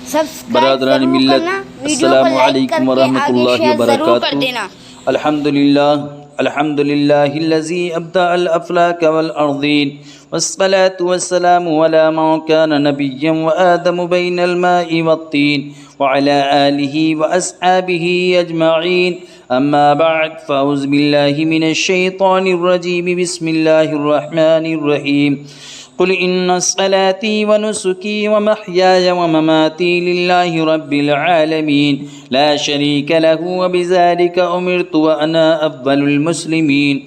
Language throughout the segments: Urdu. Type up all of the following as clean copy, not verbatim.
برادران ملت السلام علیکم ورحمۃ اللہ وبرکاتہ۔ الحمد للہ الذی ابدع الافلاک والارضین والصلاة والسلام علی من کان نبیا وآدم بین الماء والطین وعلی آلہ واصحابہ اجمعین، اما بعد فاعوذ باللہ من الشیطان الرجیم، بسم اللہ الرحمن الرحیم۔ قل ان صلاتي ونسكي ومحياي ومماتي لله رب العالمين لا شريك له وبذلك أمرت وأنا أفضل المسلمين۔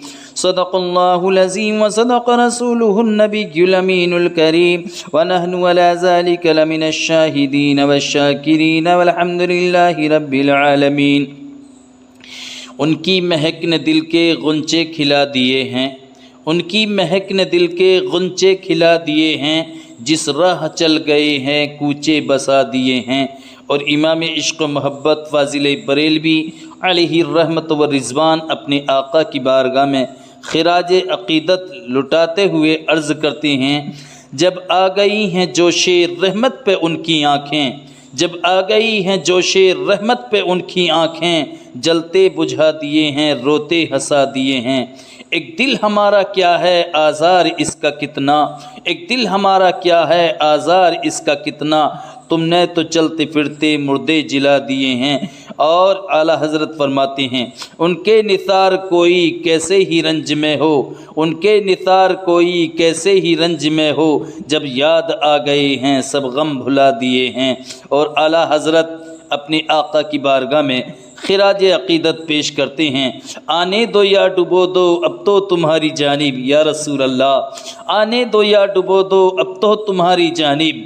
صدق الله العظيم وصدق رسوله النبي الأمين الكريم، ونحن على ذلك لمن الشاهدين والشاكرين والحمد لله رب العالمين۔ ان کی مہک نے دل کے غنچے کھلا دیے ہیں، ان کی مہک نے دل کے غنچے کھلا دیے ہیں، جس راہ چل گئے ہیں کوچے بسا دیے ہیں۔ اور امام عشق و محبت فاضل بریلوی علیہ الرحمت و رضوان اپنے آقا کی بارگاہ میں خراج عقیدت لٹاتے ہوئے عرض کرتے ہیں، جب آ گئی ہیں جوش رحمت پہ ان کی آنکھیں، جب آ گئی ہیں جوش رحمت پہ ان کی آنکھیں، جلتے بجھا دیے ہیں روتے ہنسا دیے ہیں۔ ایک دل ہمارا کیا ہے آزار اس کا کتنا، ایک دل ہمارا کیا ہے آزار اس کا کتنا، تم نے تو چلتے پھرتے مردے جلا دیے ہیں۔ اور اعلیٰ حضرت فرماتے ہیں، ان کے نثار کوئی کیسے ہی رنج میں ہو، ان کے نثار کوئی کیسے ہی رنج میں ہو، جب یاد آ گئے ہیں سب غم بھلا دیے ہیں۔ اور اعلیٰ حضرت اپنے آقا کی بارگاہ میں خراج عقیدت پیش کرتے ہیں، آنے دو یا ڈبو دو اب تو تمہاری جانب یا رسول اللہ، آنے دو یا ڈبو دو اب تو تمہاری جانب،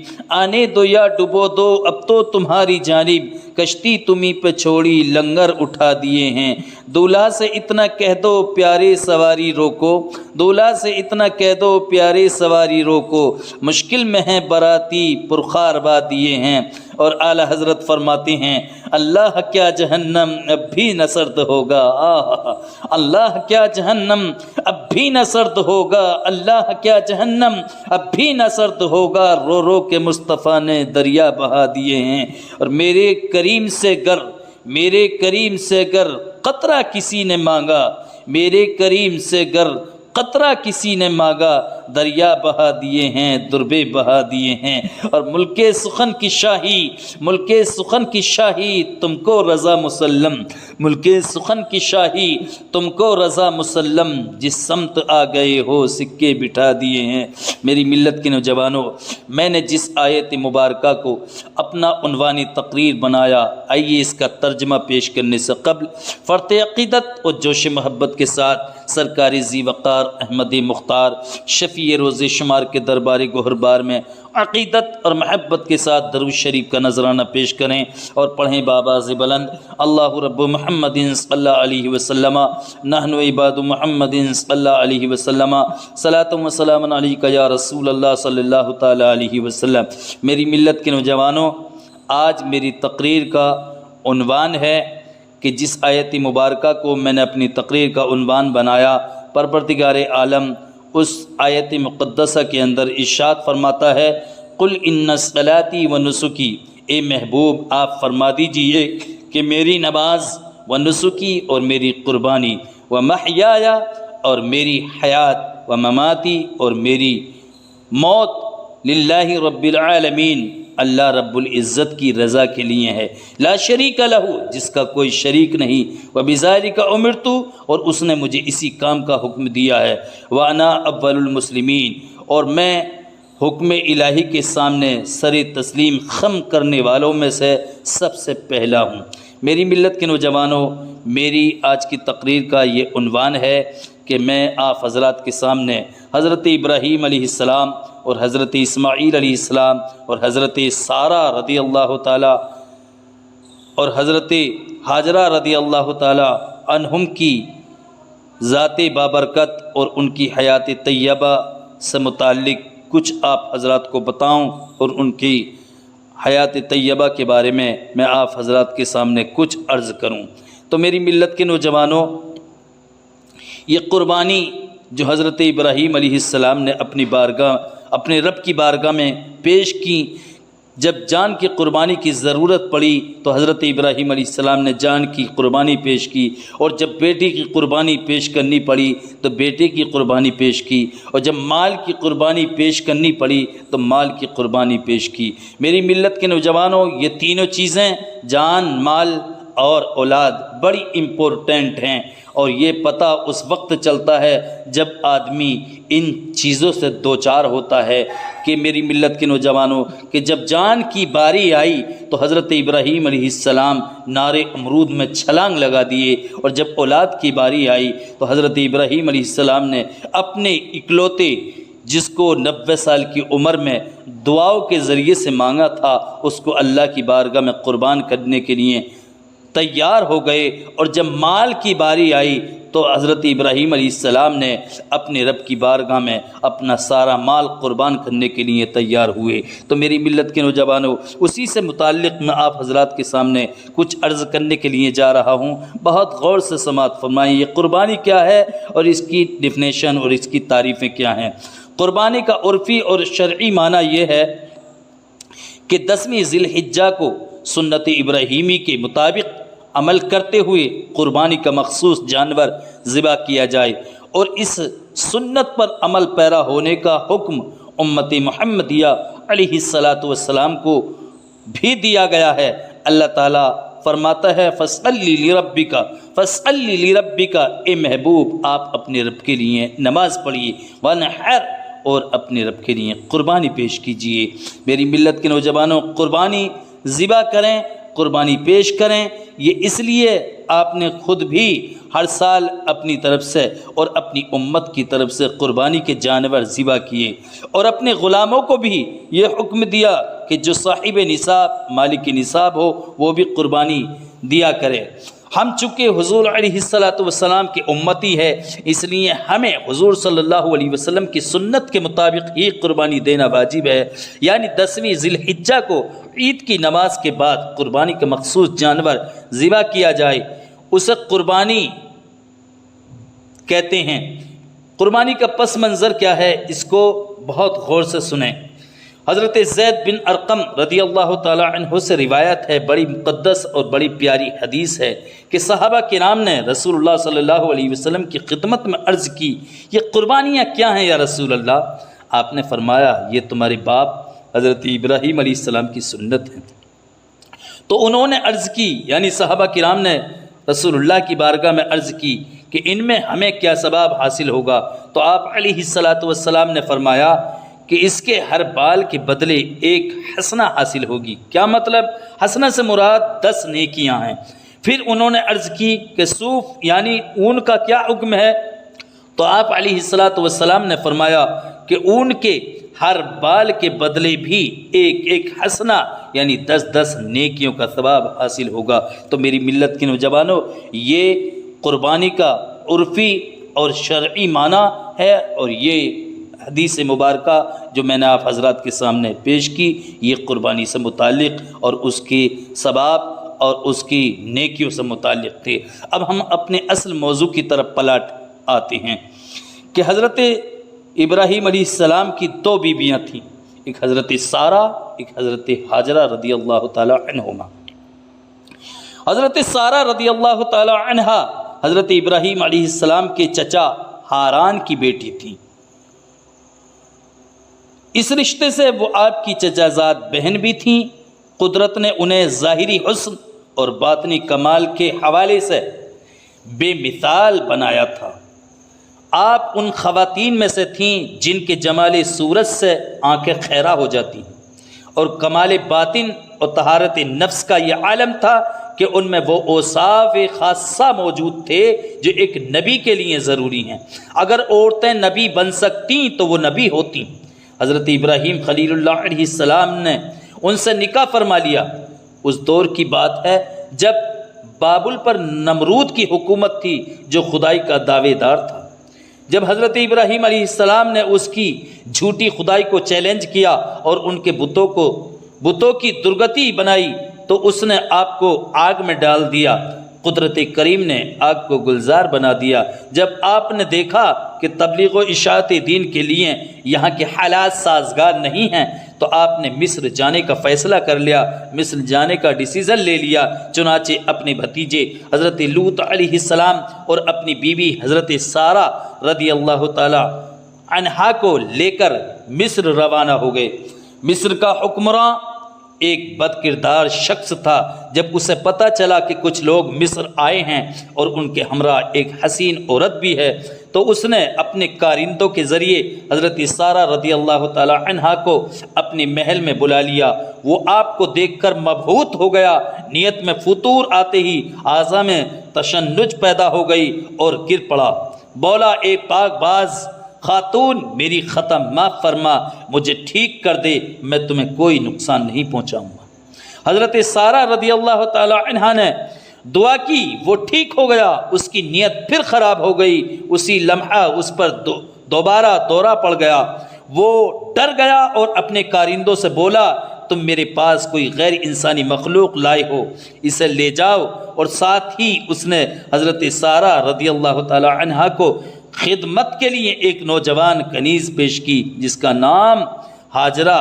آنے دو یا ڈبو دو اب تو تمہاری جانب، کشتی تمہیں پہ چھوڑی لنگر اٹھا دیے ہیں۔ دولہا سے اتنا کہہ دو پیارے سواری روکو، دولہا سے اتنا کہہ دو پیارے سواری روکو، مشکل میں ہیں براتی پرخار با دیے ہیں۔ اور اعلیٰ حضرت فرماتے ہیں، اللہ کیا جہنم اب بھی نہ سرد ہوگا، اللہ کیا جہنم اب بھی نہ سرد ہوگا، اللہ کیا جہنم اب بھی نہ سرد ہوگا، رو رو کے مصطفیٰ نے دریا بہا دیے ہیں۔ اور میرے کریم سے گر قطرہ کسی نے مانگا، میرے کریم سے گر قطرہ کسی نے مانگا، دریا بہا دیے ہیں دربے بہا دیے ہیں۔ اور ملک سخن کی شاہی، ملک سخن کی شاہی تم کو رضا مسلم، ملک سخن کی شاہی تم کو رضا مسلم، جس سمت آ گئے ہو سکے بٹھا دیے ہیں۔ میری ملت کے نوجوانوں، میں نے جس آیت مبارکہ کو اپنا عنوانی تقریر بنایا، آئیے اس کا ترجمہ پیش کرنے سے قبل فرط عقیدت اور جوش محبت کے ساتھ سرکار ذی وقار احمد مختار شفیع روز شمار کے دربار گوہربار میں عقیدت اور محبت کے ساتھ درود شریف کا نذرانہ پیش کریں اور پڑھیں بآواز بلند، اللہ رب محمد صلی اللہ علیہ وسلم نحن عباد محمد صلی اللہ علیہ وسلم صلاۃ و سلام علیک یا رسول اللہ صلی اللہ تعالی علیہ وسلم۔ میری ملت کے نوجوانوں، آج میری تقریر کا عنوان ہے کہ جس آیت مبارکہ کو میں نے اپنی تقریر کا عنوان بنایا، پروردگار عالم اس آیت مقدسہ کے اندر ارشاد فرماتا ہے، قل ان صلاتی و نسکی، اے محبوب آپ فرما دیجئے کہ میری نماز و نسکی اور میری قربانی و محیایا اور میری حیات و مماتی اور میری موت للہ رب العالمین، اللہ رب العزت کی رضا کے لیے ہے، لا شریک لہ، جس کا کوئی شریک نہیں، وبذالک امرت، اور اس نے مجھے اسی کام کا حکم دیا ہے، وانا اول المسلمین، اور میں حکم الہی کے سامنے سر تسلیم خم کرنے والوں میں سے سب سے پہلا ہوں۔ میری ملت کے نوجوانوں، میری آج کی تقریر کا یہ عنوان ہے کہ میں آپ حضرات کے سامنے حضرت ابراہیم علیہ السلام اور حضرت اسماعیل علیہ السلام اور حضرت سارہ رضی اللہ تعالی اور حضرت ہاجرہ رضی اللہ تعالی عنہم کی ذات بابرکت اور ان کی حیات طیبہ سے متعلق کچھ آپ حضرات کو بتاؤں اور ان کی حیات طیبہ کے بارے میں آپ حضرات کے سامنے کچھ عرض کروں۔ تو میری ملت کے نوجوانوں، یہ قربانی جو حضرت ابراہیم علیہ السلام نے اپنی بارگاہ، اپنے رب کی بارگاہ میں پیش کی، جب جان کی قربانی کی ضرورت پڑی تو حضرت ابراہیم علیہ السلام نے جان کی قربانی پیش کی، اور جب بیٹی کی قربانی پیش کرنی پڑی تو بیٹے کی قربانی پیش کی، اور جب مال کی قربانی پیش کرنی پڑی تو مال کی قربانی پیش کی۔ میری ملت کے نوجوانوں، یہ تینوں چیزیں جان، مال اور اولاد بڑی امپورٹنٹ ہیں، اور یہ پتہ اس وقت چلتا ہے جب آدمی ان چیزوں سے دوچار ہوتا ہے کہ میری ملت کے نوجوانوں کہ جب جان کی باری آئی تو حضرت ابراہیم علیہ السلام نار امرود میں چھلانگ لگا دیے، اور جب اولاد کی باری آئی تو حضرت ابراہیم علیہ السلام نے اپنے اکلوتے جس کو 90 سال کی عمر میں دعاؤں کے ذریعے سے مانگا تھا اس کو اللہ کی بارگاہ میں قربان کرنے کے لیے تیار ہو گئے، اور جب مال کی باری آئی تو حضرت ابراہیم علیہ السلام نے اپنے رب کی بارگاہ میں اپنا سارا مال قربان کرنے کے لیے تیار ہوئے۔ تو میری ملت کے نوجوانوں، اسی سے متعلق میں آپ حضرات کے سامنے کچھ عرض کرنے کے لیے جا رہا ہوں، بہت غور سے سماعت فرمائیں۔ یہ قربانی کیا ہے اور اس کی ڈیفینیشن اور اس کی تعریفیں کیا ہیں۔ قربانی کا عرفی اور شرعی معنی یہ ہے کہ 10ویں ذی الحجہ کو سنت ابراہیمی کے مطابق عمل کرتے ہوئے قربانی کا مخصوص جانور ذبح کیا جائے، اور اس سنت پر عمل پیرا ہونے کا حکم امت محمدیہ علیہ السلام کو بھی دیا گیا ہے۔ اللہ تعالیٰ فرماتا ہے فَصَلِّ لِرَبِّكَ، اے محبوب آپ اپنے رب کے لیے نماز پڑھیے، وَانْحَرْ، اور اپنے رب کے لیے قربانی پیش کیجیے۔ میری ملت کے نوجوانوں، قربانی ذبح کریں، قربانی پیش کریں، یہ اس لیے آپ نے خود بھی ہر سال اپنی طرف سے اور اپنی امت کی طرف سے قربانی کے جانور ذبح کیے، اور اپنے غلاموں کو بھی یہ حکم دیا کہ جو صاحب نصاب، مالک نصاب ہو، وہ بھی قربانی دیا کرے۔ ہم چونکہ حضور علیہ السلام کی امتی ہے، اس لیے ہمیں حضور صلی اللہ علیہ وسلم کی سنت کے مطابق ہی قربانی دینا واجب ہے، یعنی 10ویں ذی الحجہ کو عید کی نماز کے بعد قربانی کا مخصوص جانور ذبح کیا جائے، اسے قربانی کہتے ہیں۔ قربانی کا پس منظر کیا ہے، اس کو بہت غور سے سنیں۔ حضرت زید بن ارقم رضی اللہ تعالی عنہ سے روایت ہے، بڑی مقدس اور بڑی پیاری حدیث ہے کہ صحابہ کرام نے رسول اللہ صلی اللہ علیہ وسلم کی خدمت میں عرض کی، یہ قربانیاں کیا ہیں یا رسول اللہ؟ آپ نے فرمایا یہ تمہارے باپ حضرت ابراہیم علیہ السلام کی سنت ہے۔ تو انہوں نے عرض کی، یعنی صحابہ کرام نے رسول اللہ کی بارگاہ میں عرض کی کہ ان میں ہمیں کیا ثواب حاصل ہوگا؟ تو آپ علیہ السلام نے فرمایا کہ اس کے ہر بال کے بدلے ایک حسنہ حاصل ہوگی۔ کیا مطلب؟ حسنہ سے مراد 10 نیکیاں ہیں۔ پھر انہوں نے عرض کی کہ صوف یعنی اون کا کیا حکم ہے؟ تو آپ علیہ السلام نے فرمایا کہ اون کے ہر بال کے بدلے بھی ایک ایک حسنہ یعنی 10 نیکیوں کا ثواب حاصل ہوگا۔ تو میری ملت کے نوجوانوں، یہ قربانی کا عرفی اور شرعی معنی ہے، اور یہ حدیث مبارکہ جو میں نے آپ حضرات کے سامنے پیش کی، یہ قربانی سے متعلق اور اس کے ثواب اور اس کی نیکیوں سے متعلق تھے۔ اب ہم اپنے اصل موضوع کی طرف پلٹ آتے ہیں کہ حضرت ابراہیم علیہ السلام کی 2 بیویاں تھیں، ایک حضرت سارہ، ایک حضرت ہاجرہ رضی اللہ تعالی عنہما۔ حضرت سارہ رضی اللہ تعالی عنہا حضرت ابراہیم علیہ السلام کے چچا ہاران کی بیٹی تھیں۔ اس رشتے سے وہ آپ کی چچا زاد بہن بھی تھیں۔ قدرت نے انہیں ظاہری حسن اور باطنی کمال کے حوالے سے بے مثال بنایا تھا۔ آپ ان خواتین میں سے تھیں جن کے جمال صورت سے آنکھیں خیرہ ہو جاتی ہیں، اور کمال باطن اور طہارت نفس کا یہ عالم تھا کہ ان میں وہ اوصاف خاصہ موجود تھے جو ایک نبی کے لیے ضروری ہیں۔ اگر عورتیں نبی بن سکتیں تو وہ نبی ہوتیں۔ حضرت ابراہیم خلیل اللہ علیہ السلام نے ان سے نکاح فرما لیا۔ اس دور کی بات ہے جب بابل پر نمرود کی حکومت تھی جو خدائی کا دعوے دار تھا۔ جب حضرت ابراہیم علیہ السلام نے اس کی جھوٹی خدائی کو چیلنج کیا اور ان کے بتوں کی درگتی بنائی تو اس نے آپ کو آگ میں ڈال دیا۔ قدرت کریم نے آگ کو گلزار بنا دیا۔ جب آپ نے دیکھا کہ تبلیغ و اشاعت دین کے لیے یہاں کے حالات سازگار نہیں ہیں تو آپ نے مصر جانے کا فیصلہ کر لیا، مصر جانے کا ڈیسیزن لے لیا۔ چنانچہ اپنے بھتیجے حضرت لوط علیہ السلام اور اپنی بیوی حضرت سارہ رضی اللہ تعالی عنہا کو لے کر مصر روانہ ہو گئے۔ مصر کا حکمراں ایک بد کردار شخص تھا۔ جب اسے پتہ چلا کہ کچھ لوگ مصر آئے ہیں اور ان کے ہمراہ ایک حسین عورت بھی ہے، تو اس نے اپنے کارندوں کے ذریعے حضرت سارہ رضی اللہ تعالی عنہا کو اپنے محل میں بلا لیا۔ وہ آپ کو دیکھ کر مبہوت ہو گیا، نیت میں فطور آتے ہی اعضاء میں تشنج پیدا ہو گئی اور گر پڑا۔ بولا، اے پاک باز خاتون، میری خطا معاف فرما، مجھے ٹھیک کر دے، میں تمہیں کوئی نقصان نہیں پہنچاؤں گا۔ حضرت سارہ رضی اللہ تعالی عنہا نے دعا کی، وہ ٹھیک ہو گیا۔ اس کی نیت پھر خراب ہو گئی، اسی لمحہ اس پر دوبارہ دورہ پڑ گیا۔ وہ ڈر گیا اور اپنے کارندوں سے بولا، تم میرے پاس کوئی غیر انسانی مخلوق لائے ہو، اسے لے جاؤ۔ اور ساتھ ہی اس نے حضرت سارہ رضی اللہ تعالی عنہا کو خدمت کے لیے ایک نوجوان کنیز پیش کی جس کا نام ہاجرہ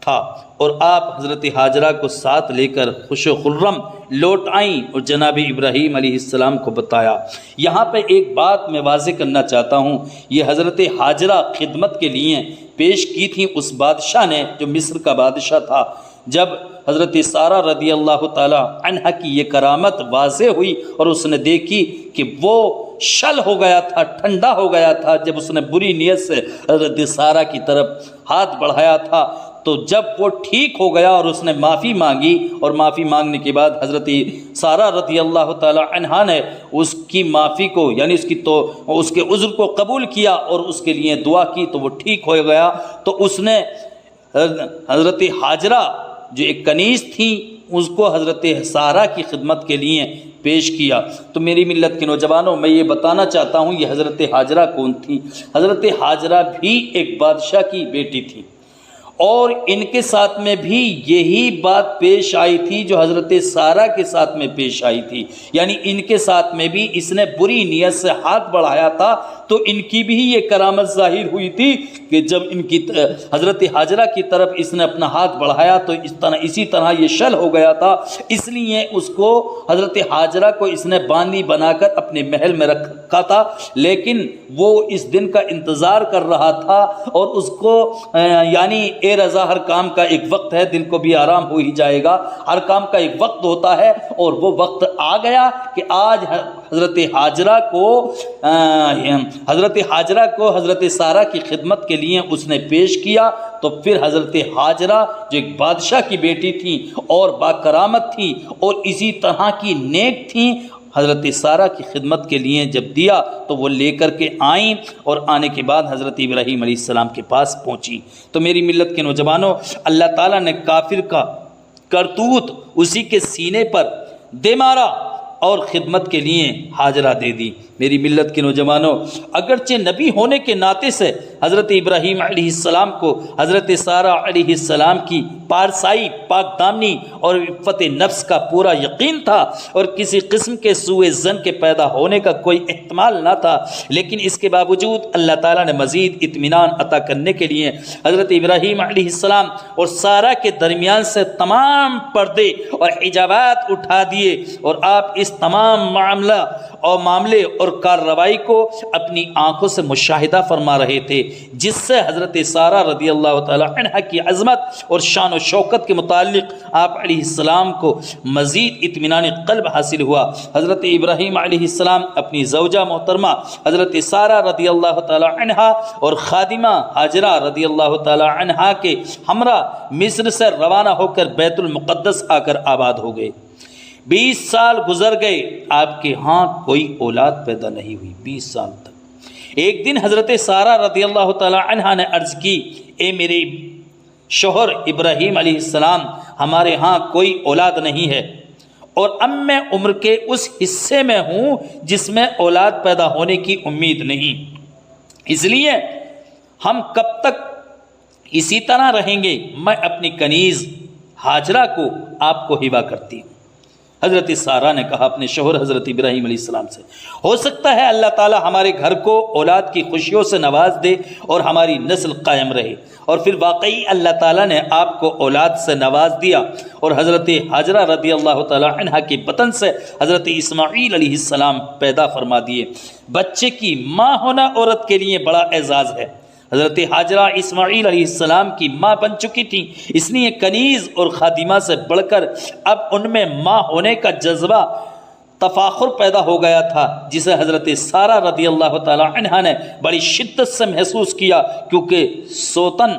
تھا، اور آپ حضرت ہاجرہ کو ساتھ لے کر خوش و خرم لوٹ آئیں اور جناب ابراہیم علیہ السلام کو بتایا۔ یہاں پہ ایک بات میں واضح کرنا چاہتا ہوں، یہ حضرت ہاجرہ خدمت کے لیے پیش کی تھی اس بادشاہ نے جو مصر کا بادشاہ تھا۔ جب حضرت سارہ رضی اللہ تعالی عنہا کی یہ کرامت واضح ہوئی اور اس نے دیکھی کہ وہ شل ہو گیا تھا، ٹھنڈا ہو گیا تھا، جب اس نے بری نیت سے حضرت سارہ کی طرف ہاتھ بڑھایا تھا، تو جب وہ ٹھیک ہو گیا اور اس نے معافی مانگی، اور معافی مانگنے کے بعد حضرت سارہ رضی اللہ تعالی عنہا نے اس کی معافی کو یعنی اس کے عذر کو قبول کیا اور اس کے لیے دعا کی، تو وہ ٹھیک ہو گیا۔ تو اس نے حضرت ہاجرہ جو ایک کنیز تھی اس کو حضرت سارہ کی خدمت کے لیے پیش کیا۔ تو میری ملت کے نوجوانوں، میں یہ بتانا چاہتا ہوں یہ حضرت ہاجرہ کون تھی؟ حضرت ہاجرہ بھی ایک بادشاہ کی بیٹی تھی، اور ان کے ساتھ میں بھی یہی بات پیش آئی تھی جو حضرت سارہ کے ساتھ میں پیش آئی تھی، یعنی ان کے ساتھ میں بھی اس نے بری نیت سے ہاتھ بڑھایا تھا، تو ان کی بھی یہ کرامت ظاہر ہوئی تھی کہ جب ان کی حضرت ہاجرہ کی طرف اس نے اپنا ہاتھ بڑھایا تو اسی طرح یہ شل ہو گیا تھا، اس لیے اس کو حضرت ہاجرہ کو اس نے باندی بنا کر اپنے محل میں رکھا تھا، لیکن وہ اس دن کا انتظار کر رہا تھا، اور اس کو یعنی اے رضا، ہر کام کا ایک وقت ہے، دل کو بھی آرام ہو ہی جائے گا، ہر کام کا ایک وقت ہوتا ہے، اور وہ وقت آ گیا کہ آج حضرت ہاجرہ کو حضرت سارہ کی خدمت کے لیے اس نے پیش کیا۔ تو پھر حضرت ہاجرہ جو ایک بادشاہ کی بیٹی تھی اور باکرامت تھی اور اسی طرح کی نیک تھی، حضرت سارہ کی خدمت کے لیے جب دیا تو وہ لے کر کے آئیں، اور آنے کے بعد حضرت ابراہیم علیہ السلام کے پاس پہنچی۔ تو میری ملت کے نوجوانوں، اللہ تعالیٰ نے کافر کا کرتوت اسی کے سینے پر دے مارا اور خدمت کے لیے ہاجرہ دے دی۔ میری ملت کے نوجوانوں، اگرچہ نبی ہونے کے ناطے سے حضرت ابراہیم علیہ السلام کو حضرت سارہ علیہ السلام کی پارسائی، پاک دامنی اور عفت نفس کا پورا یقین تھا، اور کسی قسم کے سوء ظن کے پیدا ہونے کا کوئی احتمال نہ تھا، لیکن اس کے باوجود اللہ تعالیٰ نے مزید اطمینان عطا کرنے کے لیے حضرت ابراہیم علیہ السلام اور سارہ کے درمیان سے تمام پردے اور حجابات اٹھا دیے، اور آپ اس تمام معاملے اور کارروائی کو اپنی آنکھوں سے مشاہدہ فرما رہے تھے، جس سے حضرت سارہ رضی اللہ تعالی عنہ کی عظمت اور شان و شوکت کے متعلق آپ علیہ السلام کو مزید اطمینان قلب حاصل ہوا۔ حضرت ابراہیم علیہ السلام اپنی زوجہ محترمہ حضرت سارہ رضی اللہ تعالی عنہ اور خادمہ ہاجرہ رضی اللہ تعالی عنہ کے ہمراہ مصر سے روانہ ہو کر بیت المقدس آ کر آباد ہو گئے۔ 20 سال گزر گئے، آپ کے ہاں کوئی اولاد پیدا نہیں ہوئی، 20 سال تک۔ ایک دن حضرت سارہ رضی اللہ تعالی عنہا نے عرض کی، اے میرے شوہر ابراہیم علیہ السلام، ہمارے ہاں کوئی اولاد نہیں ہے، اور اب میں عمر کے اس حصے میں ہوں جس میں اولاد پیدا ہونے کی امید نہیں، اس لیے ہم کب تک اسی طرح رہیں گے؟ میں اپنی کنیز ہاجرہ کو آپ کو ہبہ کرتی ہوں۔ حضرت سارہ نے کہا اپنے شوہر حضرت ابراہیم علیہ السلام سے، ہو سکتا ہے اللہ تعالی ہمارے گھر کو اولاد کی خوشیوں سے نواز دے اور ہماری نسل قائم رہے۔ اور پھر واقعی اللہ تعالیٰ نے آپ کو اولاد سے نواز دیا، اور حضرت ہاجرہ رضی اللہ تعالی عنہ کے بطن سے حضرت اسماعیل علیہ السلام پیدا فرما دیے۔ بچے کی ماں ہونا عورت کے لیے بڑا اعزاز ہے۔ حضرت ہاجرہ اسماعیل علیہ السلام کی ماں بن چکی تھیں، اس لیے کنیز اور خادمہ سے بڑھ کر اب ان میں ماں ہونے کا جذبہ تفاخر پیدا ہو گیا تھا، جسے حضرت سارہ رضی اللہ تعالی عنہ نے بڑی شدت سے محسوس کیا، کیونکہ سوتن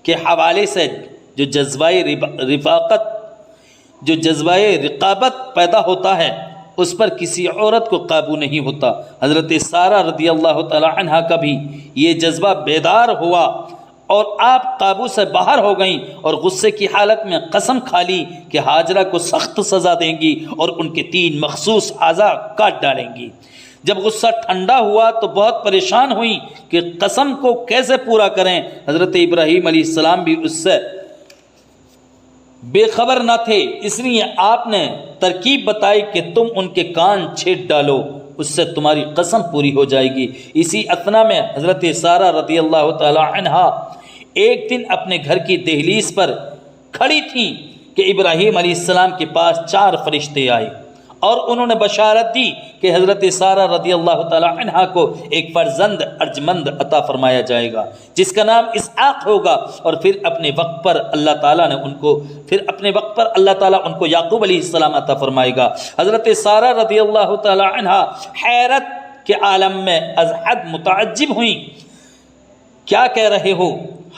کے حوالے سے جو جذبہ رقابت پیدا ہوتا ہے اس پر کسی عورت کو قابو نہیں ہوتا۔ حضرت سارہ رضی اللہ تعالی عنہ کا بھی یہ جذبہ بیدار ہوا اور آپ قابو سے باہر ہو گئیں اور غصے کی حالت میں قسم کھا لی کہ ہاجرہ کو سخت سزا دیں گی اور ان کے 3 مخصوص اعضاء کاٹ ڈالیں گی۔ جب غصہ ٹھنڈا ہوا تو بہت پریشان ہوئیں کہ قسم کو کیسے پورا کریں۔ حضرت ابراہیم علیہ السلام بھی اس سے بے خبر نہ تھے، اس لیے آپ نے ترکیب بتائی کہ تم ان کے کان چھید ڈالو، اس سے تمہاری قسم پوری ہو جائے گی۔ اسی اثنا میں حضرت سارہ رضی اللہ تعالی عنہا ایک دن اپنے گھر کی دہلیز پر کھڑی تھیں کہ ابراہیم علیہ السلام کے پاس 4 فرشتے آئے اور انہوں نے بشارت دی کہ حضرت سارہ رضی اللہ تعالی عنہا کو ایک فرزند ارجمند عطا فرمایا جائے گا جس کا نام اسحاق ہوگا، اور پھر اپنے وقت پر اللہ تعالیٰ ان کو یعقوب علیہ السلام عطا فرمائے گا۔ حضرت سارہ رضی اللہ تعالی عنہا حیرت کے عالم میں از حد متعجب ہوئیں۔ کیا کہہ رہے ہو؟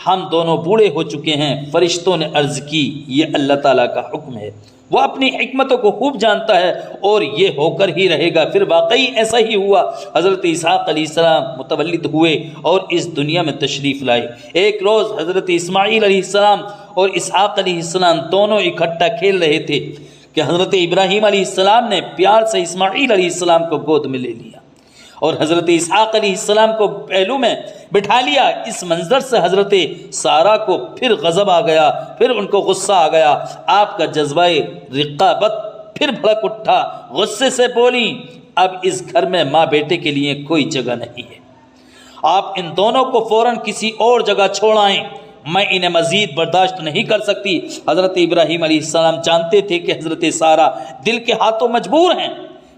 ہم دونوں بوڑھے ہو چکے ہیں۔ فرشتوں نے عرض کی، یہ اللہ تعالیٰ کا حکم ہے، وہ اپنی حکمتوں کو خوب جانتا ہے اور یہ ہو کر ہی رہے گا۔ پھر واقعی ایسا ہی ہوا۔ حضرت اسحاق علیہ السلام متولد ہوئے اور اس دنیا میں تشریف لائے۔ ایک روز حضرت اسماعیل علیہ السلام اور اسحاق علیہ السلام دونوں اکٹھا کھیل رہے تھے کہ حضرت ابراہیم علیہ السلام نے پیار سے اسماعیل علیہ السلام کو گود میں لے لیا اور حضرت اسحاق علیہ السلام کو پہلو میں بٹھا لیا۔ اس منظر سے حضرت سارہ کو پھر غضب آ گیا، پھر ان کو غصہ آ گیا۔ آپ کا جذبہ رقابت پھر بھڑک اٹھا، غصے سے بولی، اب اس گھر میں ماں بیٹے کے لیے کوئی جگہ نہیں ہے، آپ ان دونوں کو فوراً کسی اور جگہ چھوڑ آئیں، میں انہیں مزید برداشت نہیں کر سکتی۔ حضرت ابراہیم علیہ السلام جانتے تھے کہ حضرت سارہ دل کے ہاتھوں مجبور ہیں۔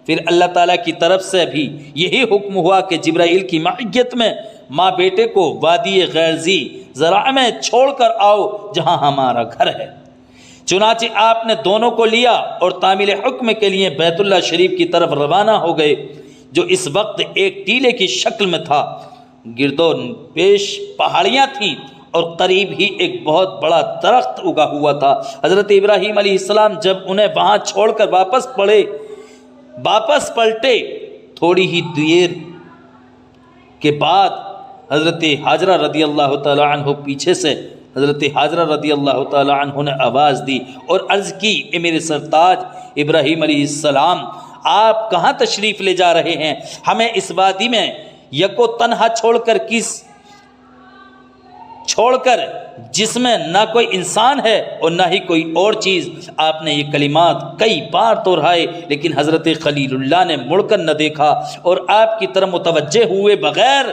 پھر اللہ تعالیٰ کی طرف سے بھی یہی حکم ہوا کہ جبرائیل کی معیت میں ماں بیٹے کو وادی غیر ذی زرع میں چھوڑ کر آؤ جہاں ہمارا گھر ہے۔ چنانچہ آپ نے دونوں کو لیا اور تعمیل حکم کے لیے بیت اللہ شریف کی طرف روانہ ہو گئے، جو اس وقت ایک ٹیلے کی شکل میں تھا۔ گرد و پیش پہاڑیاں تھیں اور قریب ہی ایک بہت بڑا درخت اگا ہوا تھا۔ حضرت ابراہیم علیہ السلام جب انہیں وہاں چھوڑ کر واپس پلٹے، تھوڑی ہی دیر کے بعد حضرت ہاجرہ رضی اللہ تعالی عنہ پیچھے سے حضرت ہاجرہ رضی اللہ تعالی عنہ نے آواز دی اور عرض کی، اے میرے سرتاج ابراہیم علیہ السلام، آپ کہاں تشریف لے جا رہے ہیں؟ ہمیں اس وادی میں یکو تنہا چھوڑ کر جس میں نہ کوئی انسان ہے اور نہ ہی کوئی اور چیز۔ آپ نے یہ کلمات کئی بار دہرائے، لیکن حضرت خلیل اللہ نے مڑ کر نہ دیکھا اور آپ کی طرف متوجہ ہوئے بغیر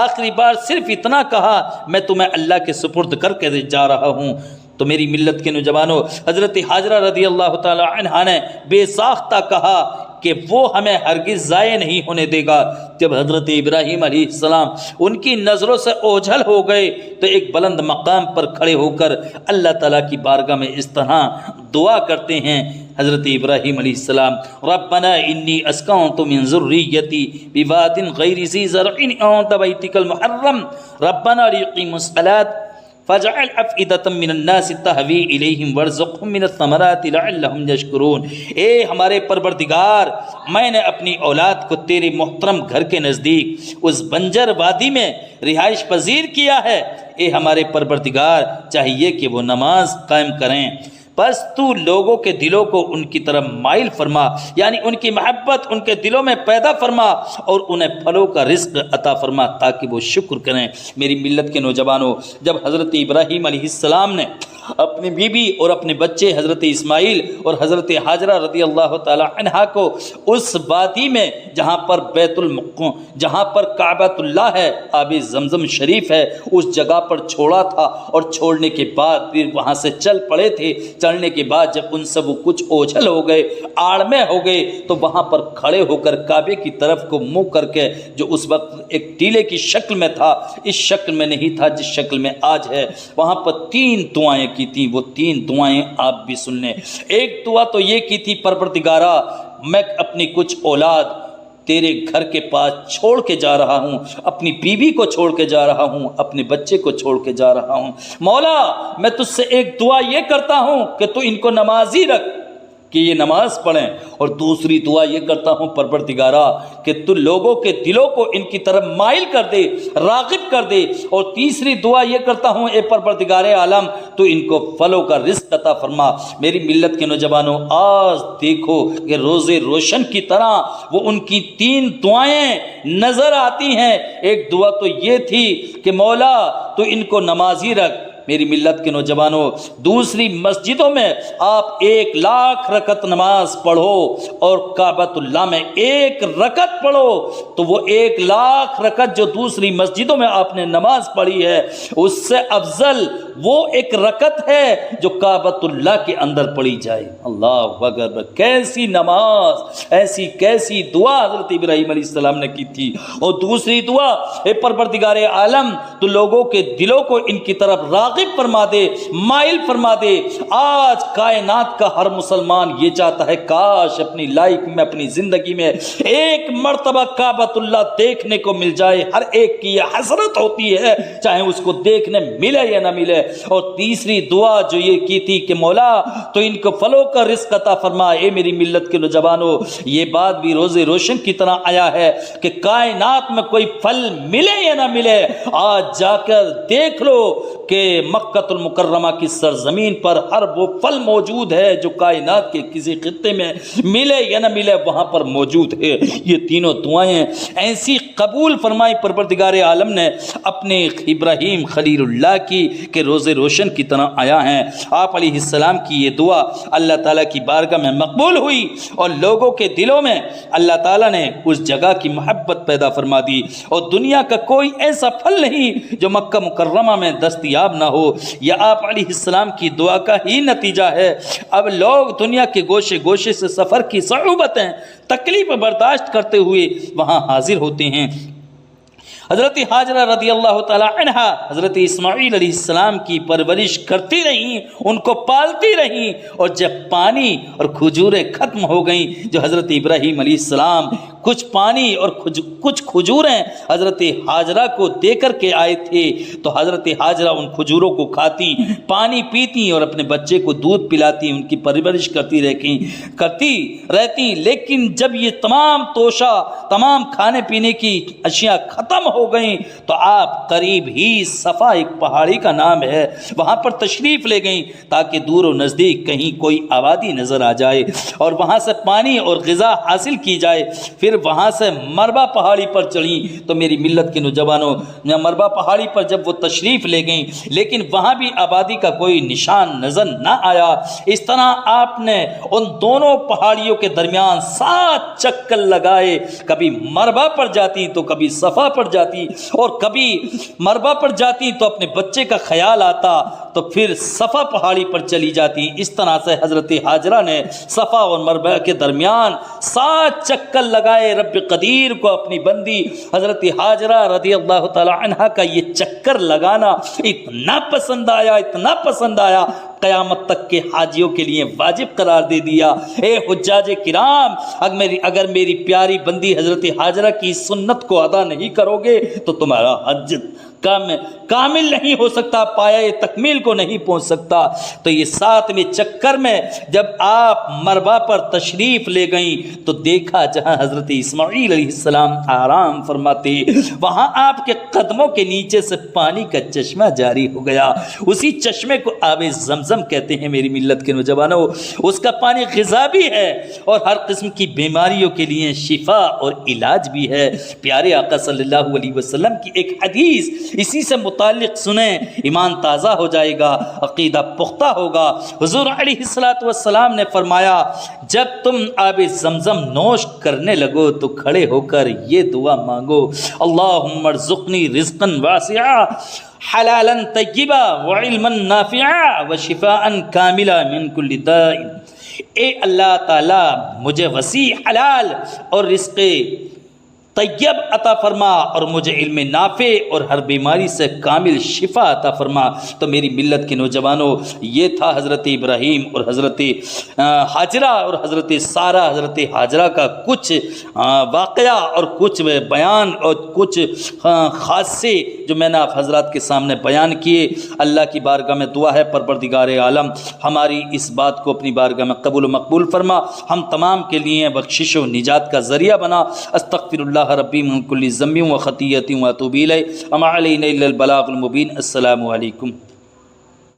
آخری بار صرف اتنا کہا، میں تمہیں اللہ کے سپرد کر کے جا رہا ہوں۔ تو میری ملت کے نوجوانوں، حضرت ہاجرہ رضی اللہ تعالی عنہا نے بے ساختہ کہا کہ وہ ہمیں ہرگز ضائع نہیں ہونے دے گا۔ جب حضرت ابراہیم علیہ السلام ان کی نظروں سے اوجھل ہو گئے تو ایک بلند مقام پر کھڑے ہو کر اللہ تعالیٰ کی بارگاہ میں اس طرح دعا کرتے ہیں۔ حضرت ابراہیم علیہ السلام، ربنا انی اسکنت من ذریتی بواد غیر ذی زرع عند بیتک المحرم ربنا لیقیموا الصلاۃ فاجعل افئدة من الناس تهوی الیہم وارزقہم من الثمرات لعلہم یشکرون۔ اے ہمارے پروردگار، میں نے اپنی اولاد کو تیرے محترم گھر کے نزدیک اس بنجر وادی میں رہائش پذیر کیا ہے۔ اے ہمارے پروردگار، چاہیے کہ وہ نماز قائم کریں، بس تو لوگوں کے دلوں کو ان کی طرف مائل فرما، یعنی ان کی محبت ان کے دلوں میں پیدا فرما اور انہیں پھلوں کا رزق عطا فرما تاکہ وہ شکر کریں۔ میری ملت کے نوجوانوں، جب حضرت ابراہیم علیہ السلام نے اپنی بیوی اور اپنے بچے حضرت اسماعیل اور حضرت ہاجرہ رضی اللہ تعالی عنہا کو اس وادی میں جہاں پر کعبۃ اللہ ہے، آب زمزم شریف ہے، اس جگہ پر چھوڑا تھا، اور چھوڑنے کے بعد پھر وہاں سے چل پڑے تھے۔ چلنے کے بعد جب ان سب کچھ اوجھل ہو گئے، آڑ میں ہو گئے، تو وہاں پر کھڑے ہو کر کعبے کی طرف کو منہ کر کے، جو اس وقت ایک ٹیلے کی شکل میں تھا، اس شکل میں نہیں تھا جس شکل میں آج ہے، وہاں پر 3 دعائیں کی تھی۔ وہ 3 دعائیں آپ بھی سن لیں۔ ایک دعا تو یہ کی تھی، پروردگارا میں اپنی کچھ اولاد تیرے گھر کے پاس چھوڑ کے جا رہا ہوں، اپنی بیوی کو چھوڑ کے جا رہا ہوں، اپنے بچے کو چھوڑ کے جا رہا ہوں۔ مولا میں تجھ سے ایک دعا یہ کرتا ہوں کہ تو ان کو نمازی رکھ کہ یہ نماز پڑھیں، اور دوسری دعا یہ کرتا ہوں پروردگارا کہ تو لوگوں کے دلوں کو ان کی طرف مائل کر دے، راغب کر دے، اور تیسری دعا یہ کرتا ہوں اے پروردگار عالم تو ان کو پھلوں کا رزق عطا فرما۔ میری ملت کے نوجوانوں، آج دیکھو کہ روز روشن کی طرح وہ ان کی 3 دعائیں نظر آتی ہیں۔ ایک دعا تو یہ تھی کہ مولا تو ان کو نمازی رکھ، میری ملت کے نوجوانوں، دوسری مسجدوں میں آپ 1,00,000 رکعت نماز پڑھو اور کعبۃ اللہ میں 1 رکعت پڑھو، تو وہ 1,00,000 رکعت جو دوسری مسجدوں میں آپ نے نماز پڑھی ہے، اس سے افضل وہ 1 رکعت ہے جو کعبۃ اللہ کے اندر پڑھی جائے۔ اللہ اکبر! کیسی نماز، ایسی کیسی دعا حضرت ابراہیم علیہ السلام نے کی تھی۔ اور دوسری دعا، اے پروردگار عالم تو لوگوں کے دلوں کو ان کی طرف راغب فرما دے، مائل فرما دے۔ آج کائنات کا ہر مسلمان یہ چاہتا ہے کاش اپنی لائف میں، اپنی زندگی میں 1 مرتبہ کعبۃ اللہ دیکھنے کو مل جائے۔ ہر ایک کی یہ حسرت ہوتی ہے، چاہے اس کو دیکھنے ملے یا نہ ملے۔ اور تیسری دعا جو یہ کی تھی کہ مولا تو ان کو پھلوں کا رزق عطا فرما۔ اے میری ملت کے نوجوانوں، یہ بات بھی روز روشن کی طرح آیا ہے کہ کائنات میں کوئی پھل ملے یا نہ ملے، آج جا کر دیکھ لو کہ مکہ المکرمہ کی سرزمین پر ہر وہ پھل موجود ہے جو کائنات کے کسی خطے میں ملے یا نہ ملے وہاں پر موجود ہے۔ یہ تینوں دعائیں ایسی قبول فرمائی پروردگار عالم نے اپنے ابراہیم خلیل اللہ کی کہ روز روشن کی طرح آیا ہیں۔ آپ علیہ السلام کی یہ دعا اللہ تعالیٰ کی بارگاہ میں مقبول ہوئی، اور لوگوں کے دلوں میں اللہ تعالیٰ نے اس جگہ کی محبت پیدا فرما دی۔ اور دنیا کا کوئی ایسا پھل نہیں جو مکہ مکرمہ میں دستیاب نہ ہو، یہ آپ علیہ السلام کی دعا کا ہی نتیجہ ہے۔ اب لوگ دنیا کے گوشے گوشے سے سفر کی صعوبتیں، تکلیف برداشت کرتے ہوئے وہاں حاضر ہوتے ہیں۔ حضرت ہاجرہ رضی اللہ تعالی عنہا حضرت اسماعیل علیہ السلام کی پرورش کرتی رہیں، ان کو پالتی رہیں، اور جب پانی اور کھجوریں ختم ہو گئیں، جو حضرت ابراہیم علیہ السلام کچھ پانی اور کچھ کھجوریں حضرت ہاجرہ کو دے کر کے آئے تھے، تو حضرت ہاجرہ ان کھجوروں کو کھاتی، پانی پیتی اور اپنے بچے کو دودھ پلاتی، ان کی پرورش کرتی رہتی۔ لیکن جب یہ تمام توشہ، تمام کھانے پینے کی اشیاء ختم ہو گئیں، تو آپ قریب ہی صفا، ایک پہاڑی کا نام ہے، وہاں پر تشریف لے گئیں تاکہ دور و نزدیک کہیں کوئی آبادی نظر آ جائے اور وہاں سے پانی اور غذا حاصل کی جائے۔ پھر وہاں سے مربع پہاڑی پر چڑھیں۔ تو میری ملت کے نوجوانوں، مربع پہاڑی پر جب وہ تشریف لے گئیں، لیکن وہاں بھی آبادی کا کوئی نشان نظر نہ آیا۔ اس طرح آپ نے ان دونوں پہاڑیوں کے درمیان 7 چکر لگائے، کبھی مربع پر جاتی تو کبھی صفا پر جاتی، اور کبھی مربع پر جاتی تو اپنے بچے کا خیال آتا تو پھر صفا پہاڑی پر چلی جاتی۔ اس طرح سے حضرت ہاجرہ نے صفا اور مربع کے درمیان 7 چکر لگائے۔ رب قدیر کو اپنی بندی حضرت ہاجرہ رضی اللہ تعالی عنہا کا یہ چکر لگانا اتنا پسند آیا، قیامت تک کے حاجیوں کے لیے واجب قرار دے دیا۔ اے حجاج کرام، اگر میری پیاری بندی حضرت ہاجرہ کی سنت کو ادا نہیں کرو گے تو تمہارا حج کامل نہیں ہو سکتا، پایہ تکمیل کو نہیں پہنچ سکتا۔ تو یہ 7ویں چکر میں جب آپ مربع پر تشریف لے گئیں تو دیکھا جہاں حضرت اسماعیل علیہ السلام آرام فرماتے، وہاں آپ کے قدموں کے نیچے سے پانی کا چشمہ جاری ہو گیا۔ اسی چشمے کو آب زمزم کہتے ہیں میری ملت کے نوجوانوں۔ اس کا پانی غذا بھی ہے اور ہر قسم کی بیماریوں کے لیے شفا اور علاج بھی ہے۔ پیارے آقا صلی اللہ علیہ وسلم کی ایک حدیث اسی سے متعلق سنیں، ایمان تازہ ہو جائے گا، عقیدہ پختہ ہوگا۔ حضور علیہ السلام نے فرمایا جب تم آب زمزم نوش کرنے لگو تو کھڑے ہو کر یہ دعا مانگو، اللہم ارزقنی رزقا واسعا حلالا طیبا وعلما نافعا وشفاء کاملا من کل داء۔ اے اللہ تعالیٰ مجھے وسیع حلال اور رزق طیب عطا فرما اور مجھے علم نافع اور ہر بیماری سے کامل شفا عطا فرما۔ تو میری ملت کے نوجوانوں، یہ تھا حضرت ابراہیم اور حضرت ہاجرہ اور حضرت سارہ، حضرت ہاجرہ کا کچھ واقعہ اور کچھ بیان اور کچھ خاصے جو میں نے آپ حضرات کے سامنے بیان کیے۔ اللہ کی بارگاہ میں دعا ہے پروردگار عالم ہماری اس بات کو اپنی بارگاہ میں قبول و مقبول فرما، ہم تمام کے لیے بخشش و نجات کا ذریعہ بنا۔ استغفر اللہ ربی من کل ذنب و خطیۃ و اتوب الیہ وما علینا الا البلاغ المبین۔ السلام علیکم۔